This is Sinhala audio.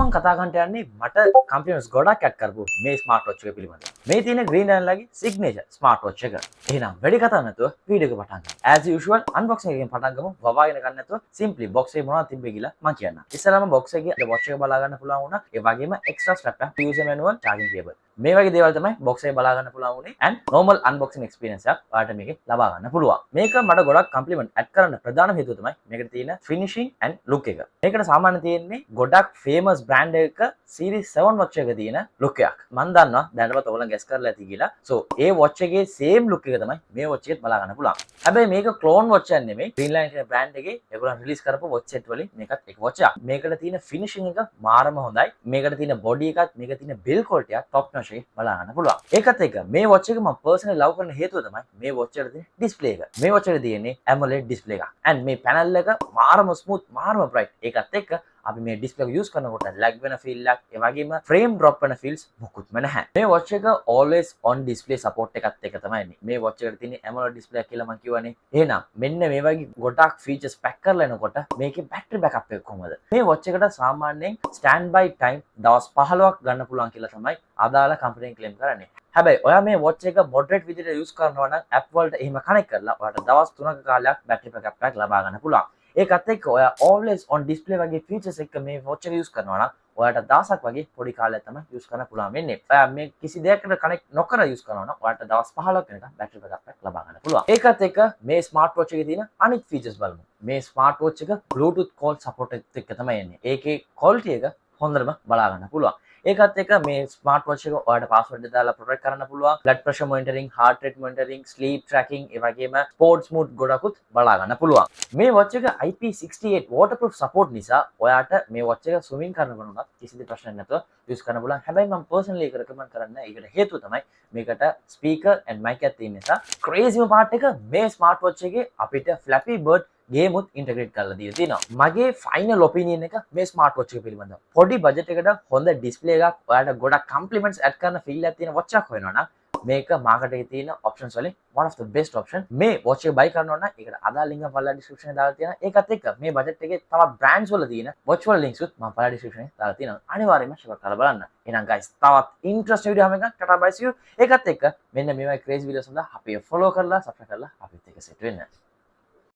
මම කතා කරන්න යන්නේ මට කම්ප්ලිමන්ට්ස් ගොඩක් ඇඩ් කරපු මේ ස්මාර්ට් වොච් එක පිළිබඳව. මේ තියෙන ග්‍රීන් ලයින්ලාගේ සිග්නේචර් ස්මාර්ට් වොච් එක. එහෙනම් වැඩි කතා නැතුව වීඩියෝ එක පටන් ගමු. as usual unboxing එකෙන් පටන් ගමු. වවාගෙන ගන්න නැතුව simply box එකේ මොනවද තිබ්බේ කියලා මම කියන්නම්. ඉස්සරහම box එකේ watch එක බලා ගන්න පුළුවන් වුණා. ඒ වගේම extra strap එක, user manual, charging cable. මේ වගේ දේවල් තමයි box එකේ බලා ගන්න පුළුවන් වුණේ and normal unboxing experience එකක් ඔයාලට මේකේ ලබා ගන්න පුළුවන්. මේක මට ගොඩක් කම්ප්ලිමන්ට් ඇඩ් කරන්න ප්‍රධාන හේතුව තමයි මේකට තියෙන finishing and look එක. මේකට සාමාන්‍ය තියෙන්නේ ගොඩක් famous brand එකක series 7 watch එක තියෙන look එකක්. මම දන්නවා දැනටමත් ඔයගොල්ලෝ guess කරලා ඇති කියලා. so ඒ watch එකේ same look එක තමයි මේ watch එකෙත් බලා ගන්න පුළුවන්. හැබැයි මේක clone watch එකක් නෙමෙයි. Greenline කියන brand එකේ ඒගොල්ලන් release කරපු watch set වලින් මේකත් එක watch එකක්. මේකට තියෙන finishing එක මාරම හොඳයි. මේකට තියෙන body එකත් මේක තියෙන build quality එක top notch එකේ බලා ගන්න පුළුවන්. ඒකත් එක මේ watch එක මම personally love කරන හේතුව තමයි මේ watch එකට තියෙන display එක. මේ watch එකට තියෙන්නේ AMOLED display එකක්. and මේ panel එක මාරම smooth, මාරම bright. ඒකත් එක්ක අපි මේ display එක use කරනකොට lag වෙන feel එකක්, ඒ වගේම frame drop වෙන feels මොකුත්ම නැහැ. මේ watch එක always on display support එකත් එක තමයි එන්නේ. මේ watch එකට තියෙන AMOLED display එක කියලා මම කියවනේ. එහෙනම් මෙන්න මේ වගේ ගොඩක් features pack කරලා එනකොට මේකේ battery backup එක කොහමද? මේ watch එකට සාමාන්‍යයෙන් standby time දවස් 15ක් ගන්න පුළුවන් කියලා තමයි අදාළ company එක claim කරන්නේ. හැබැයි ඔයා මේ watch එක moderate විදිහට use කරනවා නම් app වලට එහෙම connect කරලා ඔයාලට දවස් 3ක කාලයක් battery backup එකක් ලබා ගන්න පුළුවන්. ඒකත් එක්ක ඔයා always on display වගේ features එක මේ watch එක use කරනවා නම් ඔයාලට දවසක් වගේ පොඩි කාලයක් තමයි use කරන්න පුළුවන් වෙන්නේ. ඔයා මේ කිසි දෙයකට connect නොකර use කරනවා නම් ඔයාලට දවස් 15ක් වෙනකම් battery backup එකක් ලබා ගන්න පුළුවන්. ඒකත් එක්ක මේ smart watch එකේ තියෙන අනිත් features බලමු. මේ smart watch එක Bluetooth call support එක්ක තමයි එන්නේ. ඒකේ quality එක හොඳටම බලා ගන්න පුළුවන්. ඒකත් එක්ක මේ ස්මාර්ට් වොච් එක ඔයාලට පාස්වර්ඩ් එක දාලා ප්‍රොටෙක්ට් කරන්න පුළුවන්. blood pressure monitoring, heart rate monitoring, sleep tracking, ඒ වගේම sports mode ගොඩකුත් බලා ගන්න පුළුවන්. මේ වොච් එක IP68 waterproof support නිසා ඔයාට මේ වොච් එක swimming කරනකොට උනත් කිසිදු ප්‍රශ්නයක් නැතුව use කරන්න පුළුවන්. හැබැයි මම personally ඒක recommend කරන්නේ. ඒකට හේතුව තමයි මේකට speaker and mic එකක් තියෙන නිසා. crazy part එක මේ ස්මාර්ට් වොච් එකේ අපිට Flappy Bird game උත් integrate කරලා දීලා තියෙනවා. මගේ final opinion එක මේ ස්මාර්ට් වොච් එක පිළිබඳව. පොඩි budget එකකට හොඳ display එකක්, ඔයාලට ගොඩක් compliments add කරන feel එකක් තියෙන watch එකක් හොයනවා නම් මේක market එකේ තියෙන options වලින් one of the best option. මේ watch එක buy කරනවා නම් ඒකට අදාළ link එක පළල description එකේ දාලා තියෙනවා. ඒකත් එක්ක මේ budget එකේ තවත් brands වල තියෙන watch වල links උත් මම පළල description එකේ දාලා තියෙනවා. අනිවාර්යයෙන්ම check කරලා බලන්න. එහෙනම් guys තවත් interesting video එකක් ටටා bye see you. ඒකත් එක්ක මෙන්න මේ වගේ crazy videos සඳහා අපි follow කරලා subscribe කරලා අපිත් එක්ක set වෙන්න.